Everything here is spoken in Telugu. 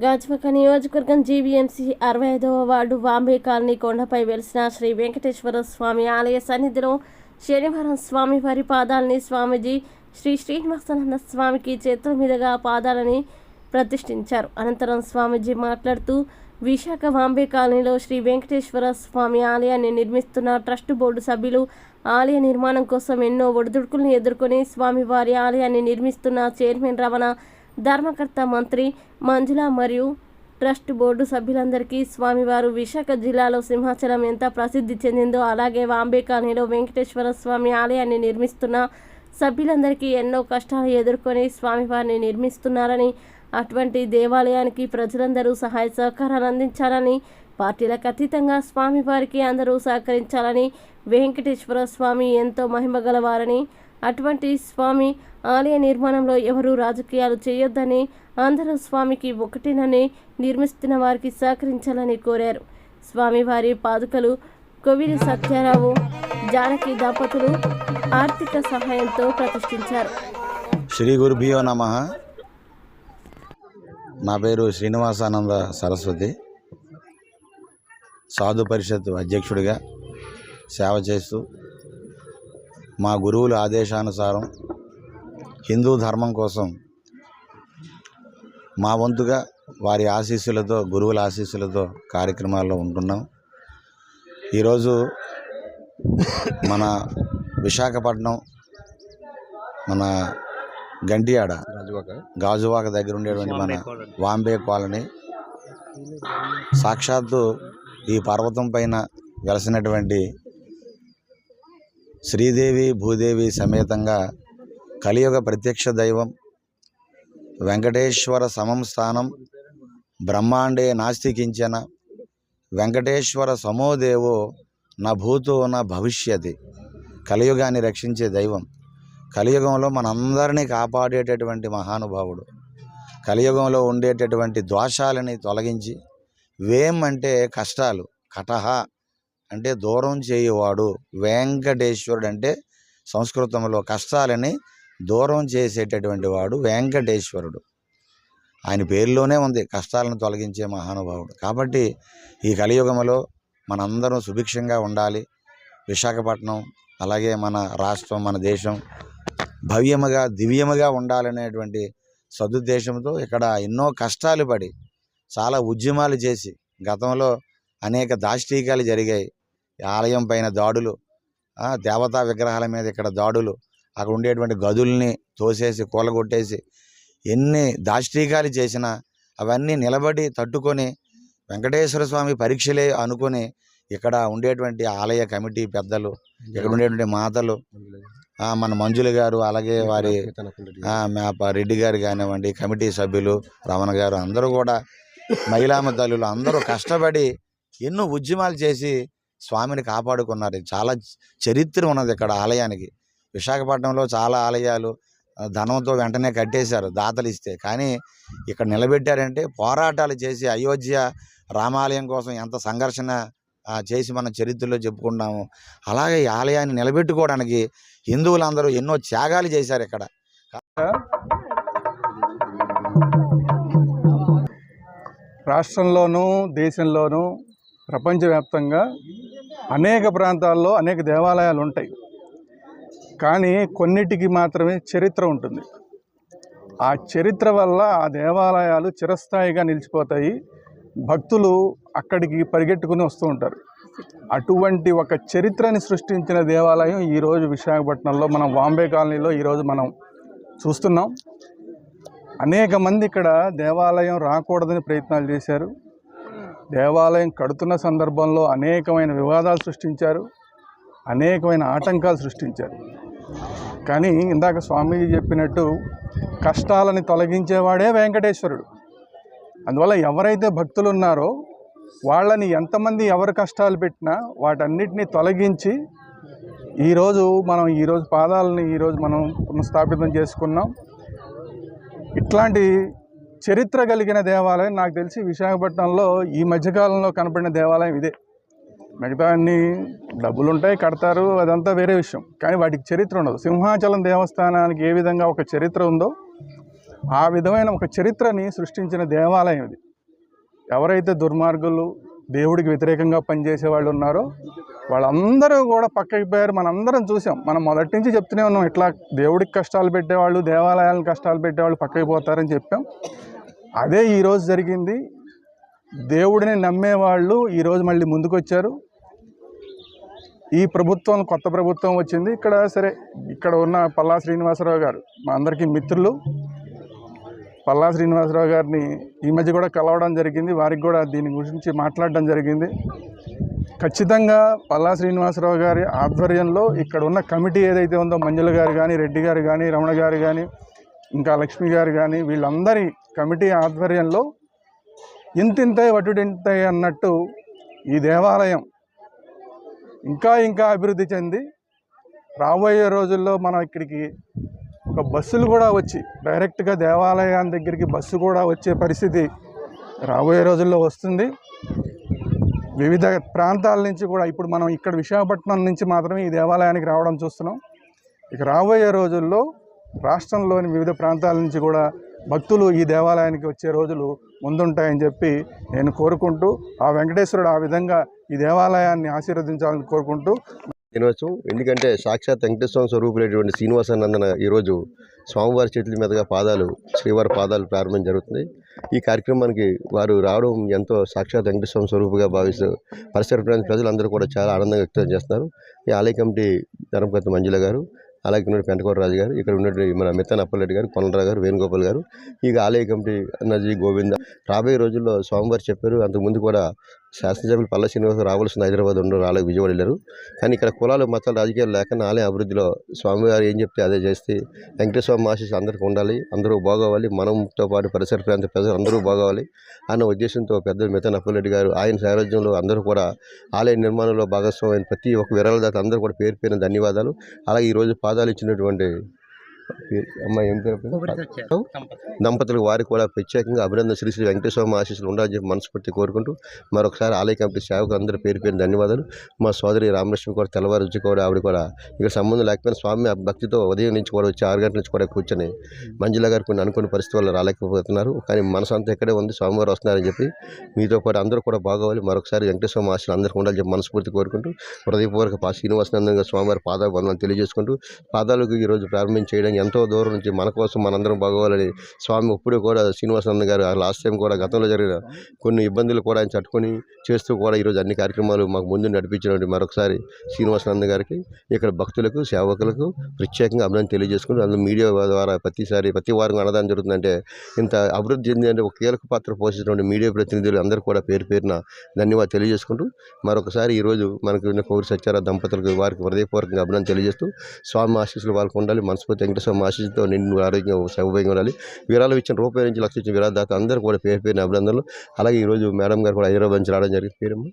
గాజువాక నియోజకవర్గం జీవీఎంసీ 65వ వార్డు వాంబే కాలనీ కొండపై వెలిసిన శ్రీ వెంకటేశ్వర స్వామి ఆలయ సన్నిధిలో శనివారం స్వామివారి పాదాలని స్వామీజీ శ్రీ శ్రీనివాసానంద స్వామికి చేతుల మీదుగా పాదాలని ప్రతిష్ఠించారు. అనంతరం స్వామీజీ మాట్లాడుతూ విశాఖ వాంబే కాలనీలో శ్రీ వెంకటేశ్వర స్వామి ఆలయాన్ని నిర్మిస్తున్న ట్రస్ట్ బోర్డు సభ్యులు ఆలయ నిర్మాణం కోసం ఎన్నో ఒడిదుడుకులను ఎదుర్కొని స్వామివారి ఆలయాన్ని నిర్మిస్తున్న చైర్మన్ రమణ, ధర్మకర్త మంత్రి మంజుల మరియు ట్రస్ట్ బోర్డు సభ్యులందరికీ స్వామివారు విశాఖ జిల్లాలో సింహాచలం ఎంత ప్రసిద్ధి చెందిందో అలాగే వాంబే కాలనీలో వెంకటేశ్వర స్వామి ఆలయాన్ని నిర్మిస్తున్న సభ్యులందరికీ ఎన్నో కష్టాలు ఎదుర్కొని స్వామివారిని నిర్మిస్తున్నారని, అటువంటి దేవాలయానికి ప్రజలందరూ సహాయ సహకారాలు అందించాలని, పార్టీలకు అతీతంగా స్వామివారికి అందరూ సహకరించాలని, వెంకటేశ్వర స్వామి ఎంతో మహిమగలవారని, అటువంటి స్వామి ఆలయ నిర్మాణంలో ఎవరూ రాజకీయాలు చేయొద్దని, అందరూ స్వామికి ఒకటినని నిర్మిస్తున్న వారికి సహకరించాలని కోరారు. స్వామివారి పాదుకలు కోవిలి సత్యారావు, జానకి దంపతులు ఆర్థిక సహాయంతో ప్రతిష్ఠించారు. శ్రీ గురుభ్యో నమః. నా పేరు శ్రీనివాసానంద సరస్వతి. సాధు పరిషత్ అధ్యక్షుడిగా సేవ చేస్తూ మా గురువుల ఆదేశానుసారం హిందూ ధర్మం కోసం మా వంతుగా వారి ఆశీస్సులతో, గురువుల ఆశీస్సులతో కార్యక్రమాల్లో ఉంటున్నాం. ఈరోజు మన విశాఖపట్నం, మన గంటియాడ గాజువాక దగ్గర ఉండేటువంటి మన వాంబే కాలనీ సాక్షాత్తు ఈ పర్వతం పైన వెలసినటువంటి శ్రీదేవి భూదేవి సమేతంగా కలియుగ ప్రత్యక్ష దైవం వెంకటేశ్వర సమం స్థానం బ్రహ్మాండే నాస్తి కించన వెంకటేశ్వర సమోదేవో నా భూతో నా భవిష్యతి. కలియుగాన్ని రక్షించే దైవం, కలియుగంలో మనందరినీ కాపాడేటటువంటి మహానుభావుడు, కలియుగంలో ఉండేటటువంటి దోషాలని తొలగించి, వేం అంటే కష్టాలు, కటహ అంటే దూరం చేయువాడు, వెంకటేశ్వరుడు అంటే సంస్కృతంలో కష్టాలని దూరం చేసేటటువంటి వాడు వెంకటేశ్వరుడు. ఆయన పేరులోనే ఉంది కష్టాలను తొలగించే మహానుభావుడు. కాబట్టి ఈ కలియుగంలో మనందరం సుభిక్షంగా ఉండాలి. విశాఖపట్నం అలాగే మన రాష్ట్రం, మన దేశం భవ్యముగా దివ్యముగా ఉండాలనేటువంటి సదుద్దేశంతో ఇక్కడ ఎన్నో కష్టాలు పడి చాలా ఉద్యమాలు చేసి గతంలో అనేక దాష్టీకాలు జరిగాయి. ఆలయం పైన దాడులు, దేవతా విగ్రహాల మీద ఇక్కడ దాడులు, అక్కడ ఉండేటువంటి గదుల్ని తోసేసి కూలగొట్టేసి ఎన్ని దాష్టీకాలు చేసినా అవన్నీ నిలబడి తట్టుకొని వెంకటేశ్వర స్వామి పరీక్షలే అనుకొని ఇక్కడ ఉండేటువంటి ఆలయ కమిటీ పెద్దలు, ఇక్కడ ఉండేటువంటి మాతలు, మన మంజుల గారు, అలాగే వారి రెడ్డి గారు కానివ్వండి, కమిటీ సభ్యులు రమణ గారు, అందరూ కూడా మహిళామ తల్లులు అందరూ కష్టపడి ఎన్నో ఉద్యమాలు చేసి స్వామిని కాపాడుకున్నారు. చాలా చరిత్ర ఉన్నది ఇక్కడ ఆలయానికి. విశాఖపట్నంలో చాలా ఆలయాలు ధనంతో వెంటనే కట్టేశారు దాతలు ఇస్తే, కానీ ఇక్కడ నిలబెట్టారంటే పోరాటాలు చేసి అయోధ్య రామాలయం కోసం ఎంత సంఘర్షణ చేసి మనం చరిత్రలో చెప్పుకున్నాము. అలాగే ఈ ఆలయాన్ని నిలబెట్టుకోవడానికి హిందువులందరూ ఎన్నో త్యాగాలు చేశారు. ఇక్కడ రాష్ట్రంలోనూ దేశంలోనూ ప్రపంచవ్యాప్తంగా అనేక ప్రాంతాల్లో అనేక దేవాలయాలు ఉంటాయి, కానీ కొన్నిటికి మాత్రమే చరిత్ర ఉంటుంది. ఆ చరిత్ర వల్ల ఆ దేవాలయాలు చిరస్థాయిగా నిలిచిపోతాయి. భక్తులు అక్కడికి పరిగెట్టుకుని వస్తూ ఉంటారు. అటువంటి ఒక చరిత్రని సృష్టించిన దేవాలయం ఈరోజు విశాఖపట్నంలో మనం వాంబే కాలనీలో ఈరోజు మనం చూస్తున్నాం. అనేక మంది ఇక్కడ దేవాలయం రాకూడదని ప్రయత్నాలు చేశారు. దేవాలయం కడుతున్న సందర్భంలో అనేకమైన వివాదాలు సృష్టించారు, అనేకమైన ఆటంకాలు సృష్టించారు. కానీ ఇందాక స్వామీజీ చెప్పినట్టు కష్టాలని తొలగించేవాడే వెంకటేశ్వరుడు. అందువల్ల ఎవరైతే భక్తులు ఉన్నారో వాళ్ళని ఎంతమంది ఎవరు కష్టాలు పెట్టినా వాటన్నిటినీ తొలగించి ఈరోజు పాదాలని మనం పునఃస్థాపితం చేసుకున్నాం. ఇట్లాంటి చరిత్ర కలిగిన దేవాలయం నాకు తెలిసి విశాఖపట్నంలో ఈ మధ్యకాలంలో కనపడిన దేవాలయం ఇదే. మిగతా అన్ని డబ్బులు ఉంటాయి, కడతారు, అదంతా వేరే విషయం, కానీ వాటికి చరిత్ర ఉండదు. సింహాచలం దేవస్థానానికి ఏ విధంగా ఒక చరిత్ర ఉందో ఆ విధమైన ఒక చరిత్రని సృష్టించిన దేవాలయం ఇది. ఎవరైతే దుర్మార్గులు దేవుడికి వ్యతిరేకంగా పనిచేసే వాళ్ళు ఉన్నారో వాళ్ళందరూ కూడా పక్కకి పోయారు. మనందరం చూసాం. మనం మొదటి నుంచి చెప్తూనే ఉన్నాం, ఇట్లా దేవుడికి కష్టాలు పెట్టేవాళ్ళు, దేవాలయాలను కష్టాలు పెట్టేవాళ్ళు పక్కకి పోతారని చెప్పాం. అదే ఈరోజు జరిగింది. దేవుడిని నమ్మేవాళ్ళు ఈరోజు మళ్ళీ ముందుకు వచ్చారు. ఈ ప్రభుత్వం, కొత్త ప్రభుత్వం వచ్చింది. ఇక్కడ ఉన్న పల్లా శ్రీనివాసరావు గారు మా అందరికీ మిత్రులు. పల్లా శ్రీనివాసరావు గారిని ఈ మధ్య కూడా కలవడం జరిగింది. వారికి కూడా దీని గురించి మాట్లాడడం జరిగింది. ఖచ్చితంగా పల్లా శ్రీనివాసరావు గారి ఆధ్వర్యంలో ఇక్కడ ఉన్న కమిటీ ఏదైతే ఉందో, మంజుల గారు కానీ, రెడ్డి గారు కానీ, రమణ గారు కానీ, ఇంకా లక్ష్మి గారు కానీ, వీళ్ళందరి కమిటీ ఆధ్వర్యంలో ఇంతింతై వటుడింతై అన్నట్టు ఈ దేవాలయం ఇంకా అభివృద్ధి చెంది రాబోయే రోజుల్లో మనం ఇక్కడికి ఒక బస్సులు కూడా వచ్చి డైరెక్ట్గా దేవాలయాన్ని దగ్గరికి బస్సు కూడా వచ్చే పరిస్థితి రాబోయే రోజుల్లో వస్తుంది. వివిధ ప్రాంతాల నుంచి కూడా, ఇప్పుడు మనం ఇక్కడ విశాఖపట్నం నుంచి మాత్రమే ఈ దేవాలయానికి రావడం చూస్తున్నాం. ఇక రాబోయే రోజుల్లో రాష్ట్రంలోని వివిధ ప్రాంతాల నుంచి కూడా భక్తులు ఈ దేవాలయానికి వచ్చే రోజులు ముందుంటాయని చెప్పి నేను కోరుకుంటూ, ఆ వెంకటేశ్వరుడు ఆ విధంగా ఈ దేవాలయాన్ని ఆశీర్వదించాలని కోరుకుంటూ తినవచ్చు. ఎందుకంటే సాక్షాత్ వెంకటేశ్వర స్వరూపులైనటువంటి శ్రీనివాసానందన ఈరోజు స్వామివారి చేతుల మీదుగా శ్రీవారి పాదాలు ప్రారంభం జరుగుతుంది. ఈ కార్యక్రమానికి వారు రావడం ఎంతో సాక్షాత్ వెంకటేశ్వర స్వరూపుగా భావిస్తూ పరిసర ప్రాంత ప్రజలందరూ కూడా చాలా ఆనందంగా వ్యక్తం చేస్తున్నారు. ఈ ఆలయ కమిటీ ధర్మకర్త మంజుల గారు, అలాగే ఉన్న పెంటకోటరాజు గారు, ఇక్కడ ఉన్నటువంటి మన మిత్తన అప్పలరెడ్డి గారు, కొనలరావు గారు, వేణుగోపాల్ గారు, ఇక ఆలయ కమిటీ అన్నజీ గోవింద. రాబోయే రోజుల్లో స్వామివారు చెప్పారు, అంతకుముందు కూడా శాసనసభ్యులు పల్లా శ్రీనివాసరావు రావాల్సిన హైదరాబాద్ ఉండరు, ఆలయ విజయవాడ వెళ్ళారు. కానీ ఇక్కడ కులాలు, మతాలు, రాజకీయాలు లేకుండా ఆలయ అభివృద్ధిలో స్వామివారు ఏం చెప్తే అదే చేస్తే వెంకటేశ్వర స్వామి ఆశీస్సులు అందరికీ ఉండాలి, అందరూ బాగోవాలి, మనంతో పాటు పరిసర ప్రాంత ప్రజలు అందరూ బాగోవాలి అన్న ఉద్దేశంతో పెద్దలు మిత్తన అప్పలరెడ్డి గారు ఆయన సారథ్యంలో అందరూ కూడా ఆలయ నిర్మాణంలో భాగస్వామైన ప్రతి ఒక్క విరాళదాత అందరూ కూడా పేరు పేరున ధన్యవాదాలు. అలాగే ఈరోజు పాదాలు ఇచ్చినటువంటి అమ్మాయి ఏం పేరు దంపతులకు వారికి కూడా ప్రత్యేకంగా అభినందన. శ్రీ వెంకటేశ్వర ఆశీస్సులు ఉండాలని చెప్పి మనస్ఫూర్తి కోరుకుంటూ మరొకసారి ఆలయ కమిటీ సేవకు అందరూ పేరు పేరు ధన్యవాదాలు. మా సోదరి రామలక్ష్మి కూడా తెల్లవారు వచ్చి కూడా ఆవిడ కూడా ఇక్కడ సంబంధం లేకపోయినా స్వామి భక్తితో ఉదయం నుంచి కూడా వచ్చి 6 గంటల నుంచి కూడా కూర్చొని మంజుల గారు కొన్ని అనుకున్న పరిస్థితి వల్ల రాలేకపోతున్నారు. కానీ మనసంతా ఇక్కడే ఉంది, స్వామివారు వస్తున్నారని చెప్పి మీతో పాటు అందరూ కూడా బాగోవాలి. మరొకసారి వెంకటేశ్వర ఆశీస్సులు అందరికీ ఉండాలని చెప్పి మనస్ఫూర్తి కోరుకుంటూ హృదయపూర్వక శ్రీనివాసానందంగా స్వామివారి పాదాలు వందనాలు తెలియజేసుకుంటూ, పాదాలకు ఈరోజు ప్రారంభం చేయడానికి ఎంతో దూరం నుంచి మన కోసం మనందరం బాగోవాలని స్వామి ఇప్పుడు కూడా శ్రీనివాసానంద గారు లాస్ట్ టైం కూడా గతంలో జరిగిన కొన్ని ఇబ్బందులు కూడా ఆయన చట్టుకొని చేస్తూ కూడా ఈరోజు అన్ని కార్యక్రమాలు మాకు ముందు నడిపించినటువంటి మరొకసారి శ్రీనివాసానంద గారికి, ఇక్కడ భక్తులకు, సేవకులకు ప్రత్యేకంగా అభినందన తెలియజేసుకుంటూ, అందులో మీడియా ద్వారా ప్రతి వారం అన్నదానం జరుగుతుందంటే ఇంత అభివృద్ధి చెందిందంటే ఒక కీలక పాత్ర పోషించినటువంటి మీడియా ప్రతినిధులు అందరూ కూడా పేరు పేరున ధన్యవాదాలు తెలియజేసుకుంటూ, మరొకసారి ఈరోజు మనకు ఉన్న కౌరి సత్యారా దంపతులకు వారికి హృదయపూర్వకంగా అభినందన తెలియజేస్తూ, స్వామి ఆశీస్సులు వాళ్ళకు ఉండాలి, మనస్ఫూర్తి వెంకటేశ్వర ఆశీస్సుతో నిండు ఆరోగ్యం సౌభాగ్యం ఉండాలి. విరాళం ఇచ్చిన రూపాయి నుంచి లక్ష ఇచ్చిన విరాళదాత అందరూ కూడా పేరు పేరున అభినందనలు. అలాగే ఈరోజు మేడం గారు కూడా హైదరాబాద్ నుంచి రావడం జరిగింది. పేరమ్మ